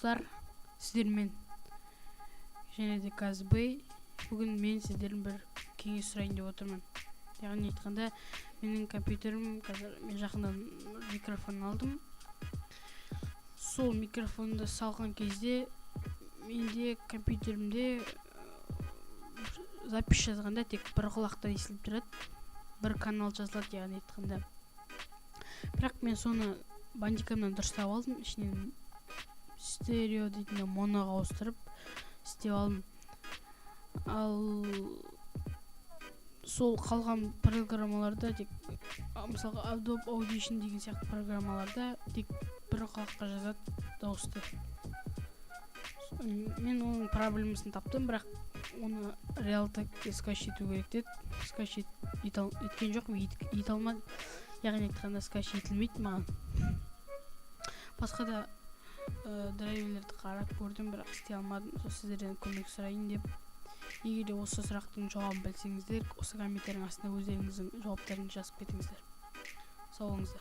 достар, сіздермен және де Казбей. Бүгін мен сіздерден бір кеңес сұрайын деп отырмын. Яғни айтқанда, менің компьютерім қазір мен жақындан микрофон алдым. Сол микрофонды салған кезде менде компьютерімде запись жазғанда тек бір құлақтан естіліп тұрады, бір канал жазылады, яғни айтқанда. Бірақ мен соны бандикамнан дұрыстап алдым, ішінен стерео дейтін моноға ауыстырып істеп алдым. Ал сол қалған программаларда тек мысалға Adobe Audition деген сияқты программаларда тек бір құлаққа жазады дауысты. Мен оның проблемасын таптым, бірақ оны реалтакке скачать ету керек деді. Скачать еткен жоқ, ете алмадым. Яғни айтқанда скачать етілмейді маған. Басқа да драйверлерді қарап көрдім, бірақ істей алмадым. Сол сіздерден көмек сұрайын деп. Егер де осы сұрақтың жауабын білсеңіздер, осы комментарийдің астына өздеріңіздің жауаптарыңызды жазып кетіңіздер. Сау болыңыздар.